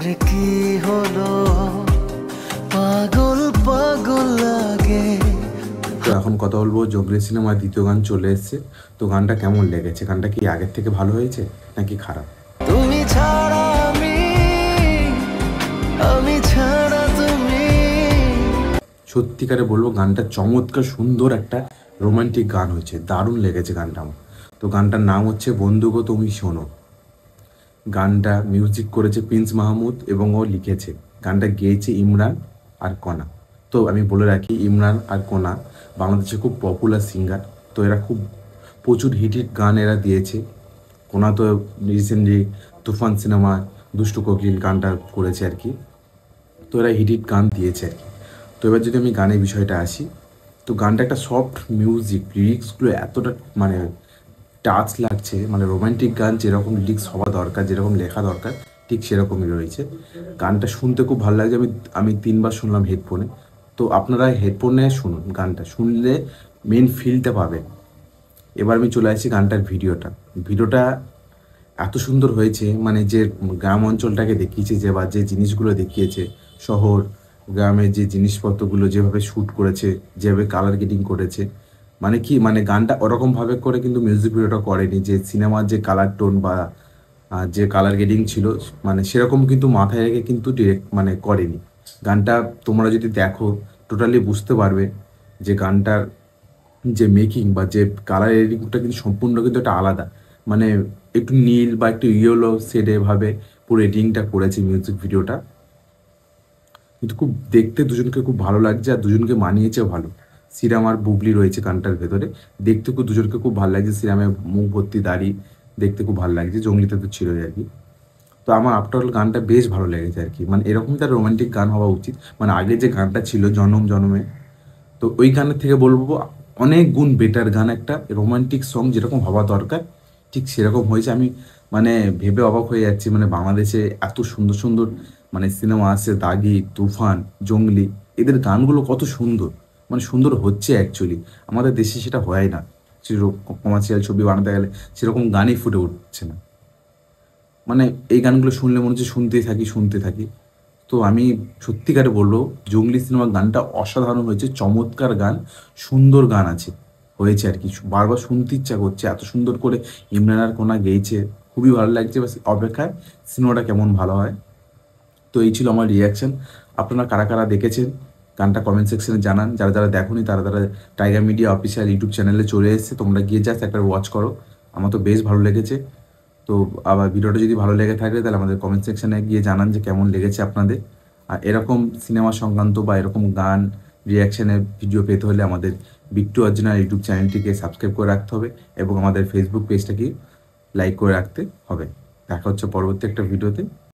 আমার কি হলো, পাগল পাগল লাগে। তো এখন কথা বলবো, জঙ্গলি সিনেমার দ্বিতীয় গান চলে এসেছে। তো গানটা কেমন লেগেছে? গানটা কি আগের থেকে ভালো হয়েছে নাকি খারাপ? তুমি ছাড়া আমি ছাড়া তুমি। সত্যিকারে বলবো, গানটা চমৎকার সুন্দর একটা রোমান্টিক গান হয়েছে, দারুণ লেগেছে গানটা আমার। তো গানটার নাম হচ্ছে বন্ধু গো তুমি শোনো। গানটা মিউজিক করেছে প্রিন্স মাহমুদ এবং ও লিখেছে। গানটা গেয়েছে ইমরান আর কণা। তো আমি বলে রাখি, ইমরান আর কণা বাংলাদেশে খুব পপুলার সিঙ্গার। তো এরা খুব প্রচুর হিট হিট গান এরা দিয়েছে। কণা তো রিসেন্টলি তুফান সিনেমা দুষ্টু কোকিল গানটা করেছে আর কি। তো এরা হিট হিট গান দিয়েছে আর কি। তো এবার যদি আমি গানের বিষয়টা আসি, তো গানটা একটা সফট মিউজিক, লিরিক্সগুলো এতটা মানে টাচ লাগছে, মানে রোমান্টিক গান যেরকম লিরিক্স হওয়া দরকার, যেরকম লেখা দরকার, ঠিক সেরকমই রয়েছে। গানটা শুনতে খুব ভালো লাগছে। আমি 3বার শুনলাম হেডফোনে। তো আপনারা হেডফোনে শুনুন, গানটা শুনলে মেন ফিলটা পাবেন। এবার আমি চলে আসছি গানটার ভিডিওটা এত সুন্দর হয়েছে, মানে যে গ্রাম অঞ্চলটাকে দেখিয়েছে, যে জিনিসগুলো দেখিয়েছে, শহর গ্রামের যে জিনিসপত্রগুলো যেভাবে শ্যুট করেছে, যেভাবে কালার গ্রেডিং করেছে, মানে কি, মানে গানটা ওরকমভাবে করে কিন্তু মিউজিক ভিডিওটা করেনি যে সিনেমার যে কালার টোন বা যে কালার গ্রেডিং ছিল, মানে সেরকম কিন্তু মাথায় রেখে কিন্তু ডিরেক্ট মানে করেনি। গানটা তোমরা যদি দেখো টোটালি বুঝতে পারবে যে গানটার যে মেকিং বা যে কালার এডিটিংটা কিন্তু সম্পূর্ণ কিন্তু একটা আলাদা, মানে একটু নীল বা একটু ইয়েলো শেডে ভাবে পুরো এডিটিংটা করেছে মিউজিক ভিডিওটা। কিন্তু খুব দেখতে দুজনকে খুব ভালো লাগছে, আর দুজনকে মানিয়েছেও ভালো। শ্রীরাম আর বুবলি রয়েছে গানটার ভেতরে, দেখতে খুব দুজনকে খুব ভালো লাগছে। শ্রীরামের মুখ ভর্তি দাড়ি, দেখতে খুব ভালো লাগছে। জঙ্গলিতে তো ছিলই আর কি। তো আমার আফটারঅল গানটা বেশ ভালো লেগেছে আর কি। মানে এরকম তার রোমান্টিক গান হওয়া উচিত। মানে আগে যে গানটা ছিল জনম জনমে, তো ওই গানের থেকে বলবো অনেক গুণ বেটার গান, একটা রোমান্টিক সং যেরকম হওয়া দরকার ঠিক সেরকম হয়েছে। আমি মানে ভেবে অবাক হয়ে যাচ্ছি, মানে বাংলাদেশে এত সুন্দর সুন্দর মানে সিনেমা আছে, দাগি, তুফান, জঙ্গলি, এদের গানগুলো কত সুন্দর, মানে সুন্দর হচ্ছে অ্যাকচুয়ালি। আমাদের দেশে সেটা হয় না। কমার্শিয়াল ছবি বানাতে গেলে সেরকম গানই ফুটে উঠছে না। মানে এই গানগুলো শুনলে মনে হচ্ছে শুনতে থাকি। তো আমি সত্যিকারে বলবো, জঙ্গলি সিনেমার গানটা অসাধারণ হয়েছে, চমৎকার গান, সুন্দর গান হয়েছে আর কি। বারবার শুনতে ইচ্ছা করছে, এত সুন্দর করে ইমরান আর কোনা গেয়েছে, খুবই ভালো লাগছে। বাস অপেক্ষায় সিনেমাটা কেমন ভালো হয়। তো এই ছিল আমার রিয়াকশন। আপনারা কারা কারা দেখেছেন গানটা কমেন্ট সেকশনে জানান। যারা যারা দেখোনি তারা তারা টাইগার মিডিয়া অফিসিয়াল ইউটিউব চ্যানেলে চলে এসেছে, তোমরা গিয়ে জাস্ট একবার ওয়াচ করো। আমার তো বেশ ভালো লেগেছে। তো আবার ভিডিওটা যদি ভালো লেগে থাকে তাহলে আমাদের কমেন্ট সেকশনে গিয়ে জানান যে কেমন লেগেছে আপনাদের। আর এরকম সিনেমা সংক্রান্ত বা এরকম গান রিয়াকশনের ভিডিও পেতে হলে আমাদের বিট্টু অরিজিনাল ইউটিউব চ্যানেলটিকে সাবস্ক্রাইব করে রাখতে হবে এবং আমাদের ফেসবুক পেজটাকে লাইক করে রাখতে হবে। দেখা হচ্ছে পরবর্তী একটা ভিডিওতে।